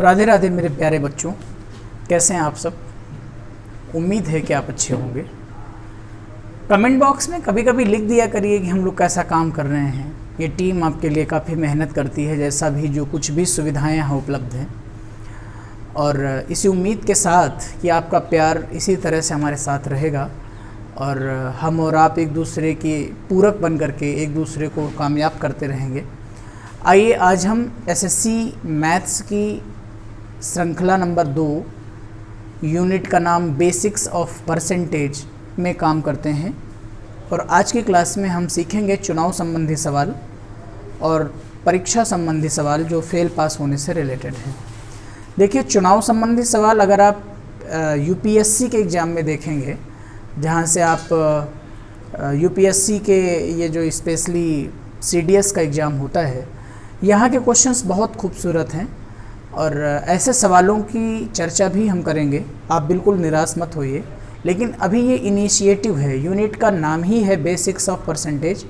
राधे राधे मेरे प्यारे बच्चों, कैसे हैं आप सब। उम्मीद है कि आप अच्छे होंगे। कमेंट बॉक्स में कभी कभी लिख दिया करिए कि हम लोग कैसा काम कर रहे हैं। ये टीम आपके लिए काफ़ी मेहनत करती है, जैसा भी जो कुछ भी सुविधाएं यहाँ उपलब्ध हैं, और इसी उम्मीद के साथ कि आपका प्यार इसी तरह से हमारे साथ रहेगा और हम और आप एक दूसरे की पूरक बन करके एक दूसरे को कामयाब करते रहेंगे। आइए आज हम एसएससी मैथ्स की श्रृंखला नंबर 2 यूनिट का नाम बेसिक्स ऑफ परसेंटेज में काम करते हैं। और आज की क्लास में हम सीखेंगे चुनाव संबंधी सवाल और परीक्षा संबंधी सवाल जो फेल पास होने से रिलेटेड हैं। देखिए, चुनाव संबंधी सवाल अगर आप यूपीएससी के एग्ज़ाम में देखेंगे, जहाँ से आप यूपीएससी के ये जो स्पेशली सीडीएस का एग्ज़ाम होता है, यहाँ के क्वेश्चंस बहुत खूबसूरत हैं और ऐसे सवालों की चर्चा भी हम करेंगे। आप बिल्कुल निराश मत होइए। लेकिन अभी ये इनिशिएटिव है, यूनिट का नाम ही है बेसिक्स ऑफ परसेंटेज,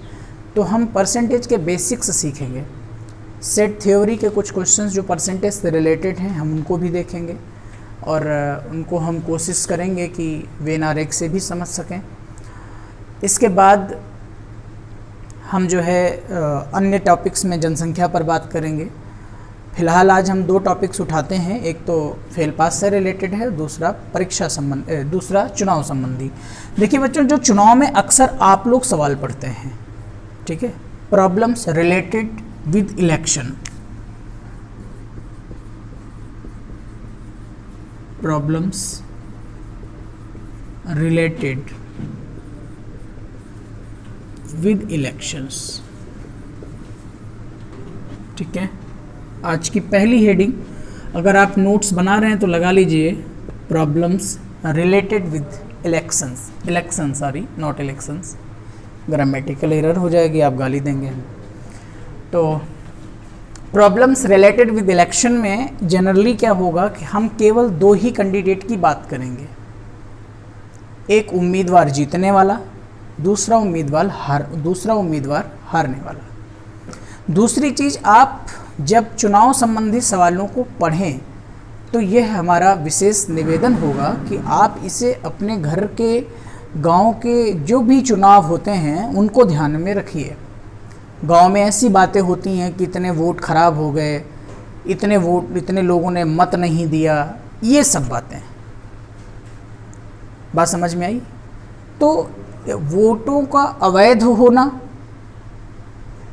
तो हम परसेंटेज के बेसिक्स सीखेंगे। सेट थ्योरी के कुछ क्वेश्चंस जो परसेंटेज से रिलेटेड हैं हम उनको भी देखेंगे और उनको हम कोशिश करेंगे कि वेन आरेख से भी समझ सकें। इसके बाद हम जो है अन्य टॉपिक्स में जनसंख्या पर बात करेंगे। फिलहाल आज हम 2 टॉपिक्स उठाते हैं, एक तो फेल पास से रिलेटेड है, दूसरा चुनाव संबंधी। देखिए बच्चों, जो चुनाव में अक्सर आप लोग सवाल पढ़ते हैं, ठीक है, problems related with election, problems related with elections, ठीक है। आज की पहली हेडिंग, अगर आप नोट्स बना रहे हैं तो लगा लीजिए, problems related with elections, election sorry not elections, grammatical error हो जाएगी, आप गाली देंगे। तो प्रॉब्लम्स रिलेटेड विद इलेक्शन में जनरली क्या होगा कि हम केवल 2 ही कैंडिडेट की बात करेंगे, एक उम्मीदवार जीतने वाला, दूसरा उम्मीदवार हारने वाला। दूसरी चीज़, आप जब चुनाव संबंधी सवालों को पढ़ें तो यह हमारा विशेष निवेदन होगा कि आप इसे अपने घर के, गांव के जो भी चुनाव होते हैं उनको ध्यान में रखिए। गांव में ऐसी बातें होती हैं कि इतने वोट खराब हो गए, इतने लोगों ने मत नहीं दिया, ये सब बातें। बात समझ में आई? तो वोटों का अवैध होना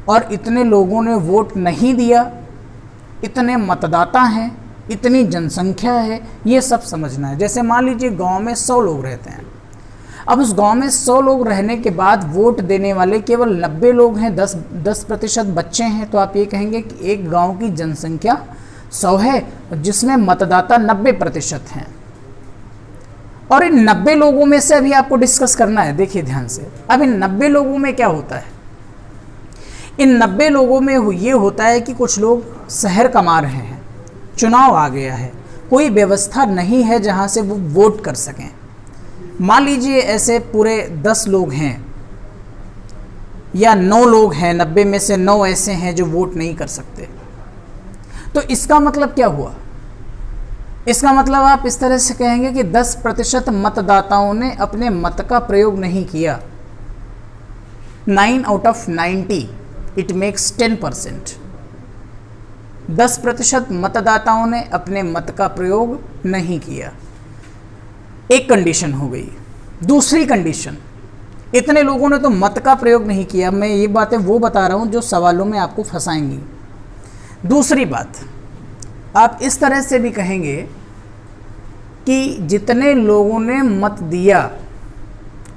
और इतने लोगों ने वोट नहीं दिया, इतने मतदाता हैं, इतनी जनसंख्या है, ये सब समझना है। जैसे मान लीजिए गांव में 100 लोग रहते हैं, अब उस गांव में 100 लोग रहने के बाद वोट देने वाले केवल 90 लोग हैं, 10% बच्चे हैं, तो आप ये कहेंगे कि एक गांव की जनसंख्या 100 है जिसमें मतदाता 90% हैं। और इन 90 लोगों में से अभी आपको डिस्कस करना है, देखिए ध्यान से। अब इन 90 लोगों में क्या होता है? इन 90 लोगों में ये होता है कि कुछ लोग शहर कमा रहे हैं, चुनाव आ गया है, कोई व्यवस्था नहीं है जहां से वो वोट कर सकें। मान लीजिए ऐसे पूरे 10 लोग हैं या 9 लोग हैं, 90 में से 9 ऐसे हैं जो वोट नहीं कर सकते। तो इसका मतलब क्या हुआ? इसका मतलब आप इस तरह से कहेंगे कि 10% मतदाताओं ने अपने मत का प्रयोग नहीं किया। 9 आउट ऑफ 90 इट मेक्स 10%। 10% मतदाताओं ने अपने मत का प्रयोग नहीं किया। एक कंडीशन हो गई। दूसरी कंडीशन, इतने लोगों ने तो मत का प्रयोग नहीं किया। मैं ये बातें वो बता रहा हूँ जो सवालों में आपको फंसाएंगी। दूसरी बात, आप इस तरह से भी कहेंगे कि जितने लोगों ने मत दिया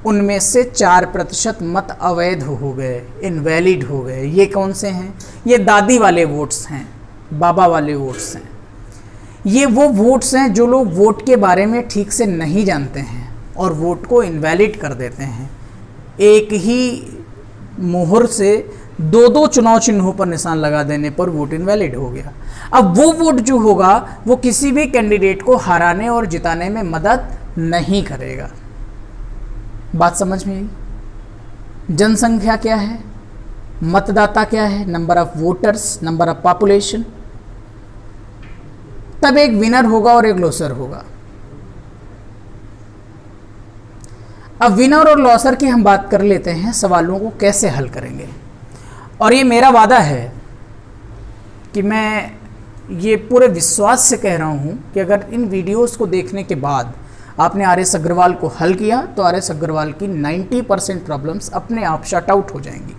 उनमें से 4% मत अवैध हो गए, इनवैलिड हो गए। ये कौन से हैं? ये दादी वाले वोट्स हैं, बाबा वाले वोट्स हैं। ये वो वोट्स हैं जो लोग वोट के बारे में ठीक से नहीं जानते हैं और वोट को इनवैलिड कर देते हैं। एक ही मोहर से 2-2 चुनाव चिन्हों पर निशान लगा देने पर वोट इनवैलिड हो गया। अब वो वोट जो होगा वो किसी भी कैंडिडेट को हराने और जिताने में मदद नहीं करेगा। बात समझ में आई? जनसंख्या क्या है, मतदाता क्या है, number of voters, number of population, तब एक विनर होगा और एक लॉसर होगा। अब विनर और लॉसर की हम बात कर लेते हैं, सवालों को कैसे हल करेंगे। और ये मेरा वादा है कि मैं ये पूरे विश्वास से कह रहा हूँ कि अगर इन वीडियोस को देखने के बाद आपने आर.एस. अग्रवाल को हल किया तो आर.एस. अग्रवाल की 90% प्रॉब्लम्स अपने आप शट आउट हो जाएंगी।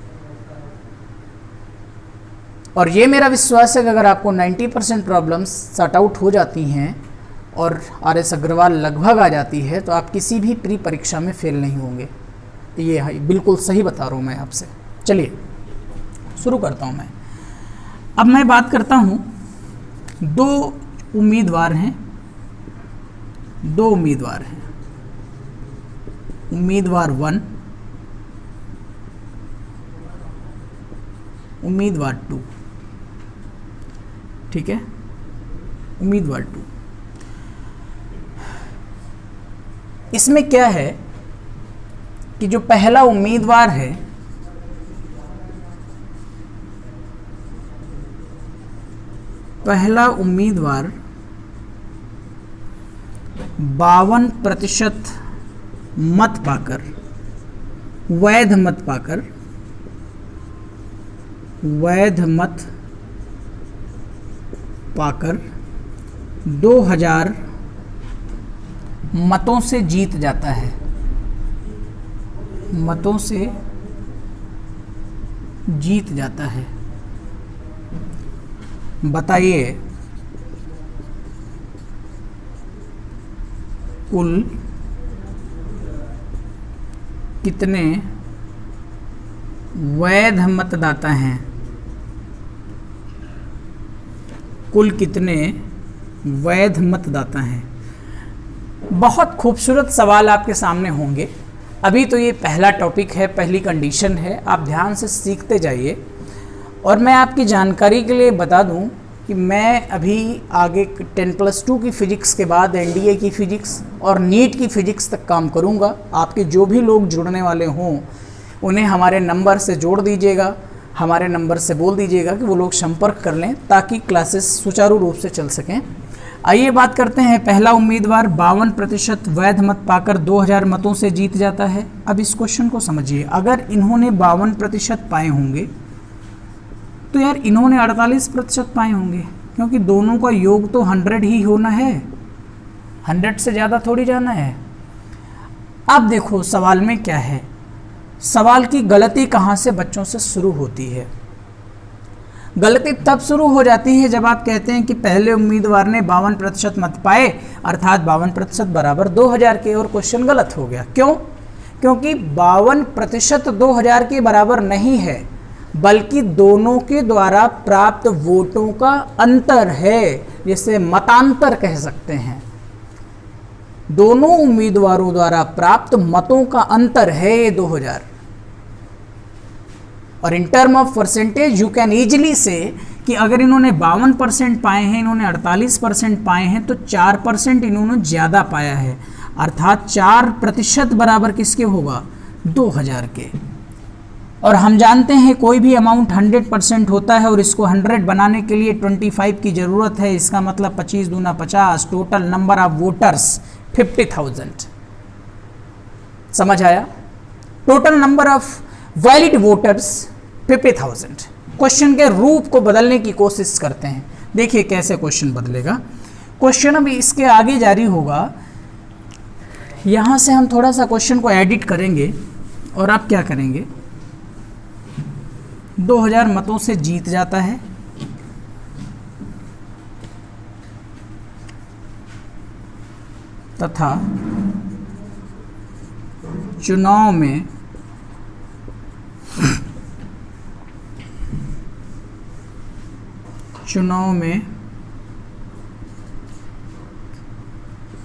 और ये मेरा विश्वास है कि अगर आपको 90% प्रॉब्लम्स शट आउट हो जाती हैं और आर.एस. अग्रवाल लगभग आ जाती है तो आप किसी भी प्री परीक्षा में फेल नहीं होंगे। ये बिल्कुल सही बता रहा हूँ मैं आपसे। चलिए शुरू करता हूँ मैं। अब मैं बात करता हूँ, दो उम्मीदवार हैं। उम्मीदवार 1, उम्मीदवार 2, ठीक है। उम्मीदवार 2, इसमें क्या है कि जो पहला उम्मीदवार है पहला उम्मीदवार 52% मत पाकर, वैध मत पाकर 2000 मतों से जीत जाता है। बताइए कुल कितने वैध मतदाता हैं? बहुत खूबसूरत सवाल आपके सामने होंगे। अभी तो ये पहला टॉपिक है, पहली कंडीशन है, आप ध्यान से सीखते जाइए। और मैं आपकी जानकारी के लिए बता दूं कि मैं अभी आगे 10+2 की फ़िज़िक्स के बाद एनडीए की फ़िज़िक्स और नीट की फ़िज़िक्स तक काम करूंगा। आपके जो भी लोग जुड़ने वाले हों उन्हें हमारे नंबर से जोड़ दीजिएगा, हमारे नंबर से बोल दीजिएगा कि वो लोग संपर्क कर लें ताकि क्लासेस सुचारू रूप से चल सकें। आइए बात करते हैं। पहला उम्मीदवार 52% वैध मत पाकर 2000 मतों से जीत जाता है। अब इस क्वेश्चन को समझिए। अगर इन्होंने 52% पाए होंगे तो यार इन्होंने 48% पाए होंगे, क्योंकि दोनों का योग तो 100 ही होना है, 100 से ज़्यादा थोड़ी जाना है। अब देखो सवाल में क्या है। सवाल की गलती कहाँ से बच्चों से शुरू होती है? गलती तब शुरू हो जाती है जब आप कहते हैं कि पहले उम्मीदवार ने 52% मत पाए, अर्थात 52% बराबर 2000 के, और क्वेश्चन गलत हो गया। क्यों? क्योंकि 52% 2000 के बराबर नहीं है, बल्कि दोनों के द्वारा प्राप्त वोटों का अंतर है, जिसे मतांतर कह सकते हैं। दोनों उम्मीदवारों द्वारा प्राप्त मतों का अंतर है ये 2000। और in term of percentage you can easily से कि अगर इन्होंने 52% पाए हैं, इन्होंने 48% पाए हैं, तो 4% इन्होंने ज़्यादा पाया है, अर्थात 4% बराबर किसके होगा? 2000 के। और हम जानते हैं कोई भी अमाउंट 100% होता है और इसको 100 बनाने के लिए 25 की ज़रूरत है। इसका मतलब 25 दूना 50, टोटल नंबर ऑफ वोटर्स 50,000। समझ आया? Total number of valid voters 50,000। Question के रूप को बदलने की कोशिश करते हैं। देखिए कैसे क्वेश्चन बदलेगा। क्वेश्चन अभी इसके आगे जारी होगा। यहाँ से हम थोड़ा सा क्वेश्चन को एडिट करेंगे और आप क्या करेंगे? 2000 मतों से जीत जाता है, तथा चुनाव में चुनाव में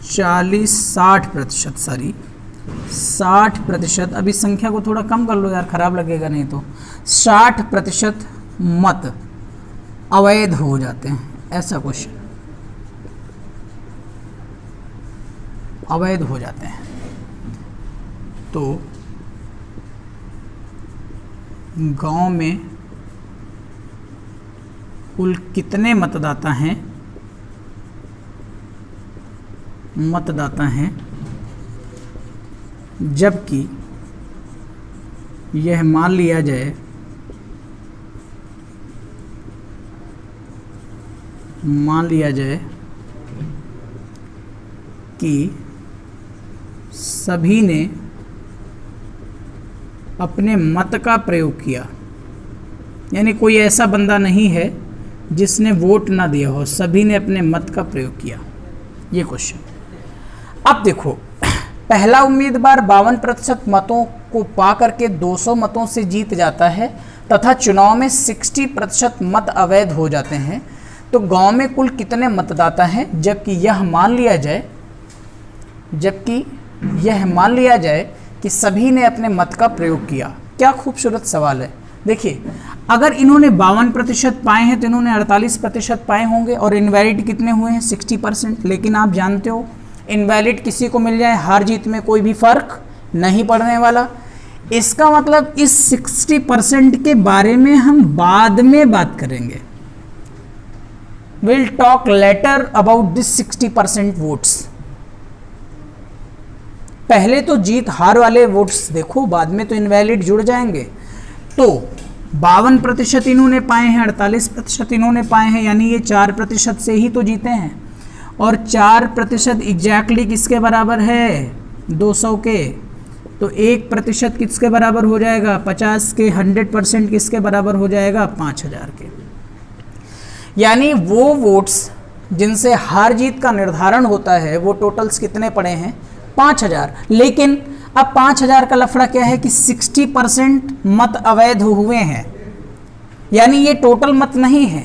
60%, अभी संख्या को थोड़ा कम कर लो यार, खराब लगेगा नहीं तो। 60% मत अवैध हो जाते हैं, ऐसा क्वेश्चन, अवैध हो जाते हैं। तो गांव में कुल कितने मतदाता हैं मतदाता हैं, जबकि यह मान लिया जाए कि सभी ने अपने मत का प्रयोग किया, यानी कोई ऐसा बंदा नहीं है जिसने वोट ना दिया हो, सभी ने अपने मत का प्रयोग किया। ये क्वेश्चन। अब देखो, पहला उम्मीदवार 52% मतों को पा करके 200 मतों से जीत जाता है तथा चुनाव में 60% मत अवैध हो जाते हैं, तो गांव में कुल कितने मतदाता हैं? जबकि यह मान लिया जाए कि सभी ने अपने मत का प्रयोग किया। क्या खूबसूरत सवाल है। देखिए, अगर इन्होंने 52% पाए हैं तो इन्होंने 48% पाए होंगे, और इनवैलिड कितने हुए हैं? 60%। लेकिन आप जानते हो, इनवैलिड किसी को मिल जाए, हार जीत में कोई भी फर्क नहीं पड़ने वाला। इसका मतलब इस 60% के बारे में हम बाद में बात करेंगे। Will talk later about this 60% votes. पहले तो जीत हार वाले वोट्स देखो, बाद में तो इनवैलिड जुड़ जाएंगे। तो 52% इन्होंने पाए हैं, 48% इन्होंने पाए हैं, यानी ये 4% से ही तो जीते हैं। और 4% एग्जैक्टली किसके बराबर है? 200 के। तो 1% किसके बराबर हो जाएगा? 50 के। 100% किसके बराबर हो जाएगा? 5000 के। यानी वो वोट्स जिनसे हार जीत का निर्धारण होता है, वो टोटल्स कितने पड़े हैं? 5000। लेकिन अब 5000 का लफड़ा क्या है कि 60% मत अवैध हुए हैं, यानी ये टोटल मत नहीं है,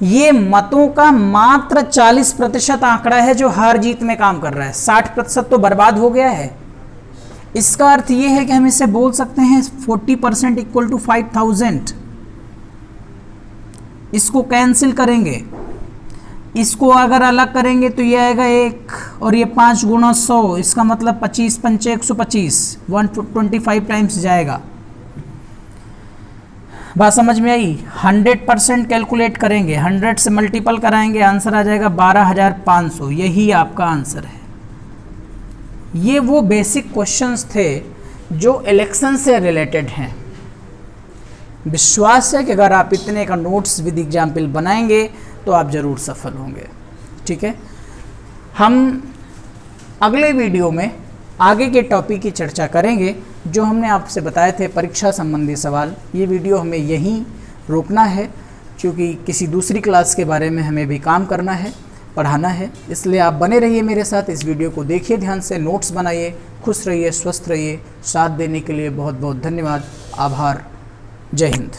ये मतों का मात्र 40% आंकड़ा है जो हार जीत में काम कर रहा है। 60% तो बर्बाद हो गया है। इसका अर्थ ये है कि हम इसे बोल सकते हैं 40% इक्वल टू 5000। इसको कैंसिल करेंगे, इसको अगर अलग करेंगे तो ये आएगा 1, और ये 5 गुणा 100, इसका मतलब 25 पंचे 125, 125 टाइम्स जाएगा। बात समझ में आई? 100% कैलकुलेट करेंगे, 100 से मल्टीपल कराएंगे, आंसर आ जाएगा 12500। यही आपका आंसर है। ये वो बेसिक क्वेश्चंस थे जो इलेक्शन से रिलेटेड हैं। विश्वास है कि अगर आप इतने का नोट्स विद एग्जाम्पल बनाएंगे तो आप ज़रूर सफल होंगे। ठीक है, हम अगले वीडियो में आगे के टॉपिक की चर्चा करेंगे जो हमने आपसे बताए थे, परीक्षा संबंधी सवाल। ये वीडियो हमें यहीं रोकना है क्योंकि किसी दूसरी क्लास के बारे में हमें भी काम करना है, पढ़ाना है। इसलिए आप बने रहिए मेरे साथ, इस वीडियो को देखिए ध्यान से, नोट्स बनाइए। खुश रहिए, स्वस्थ रहिए। साथ देने के लिए बहुत बहुत धन्यवाद, आभार। जय हिंद।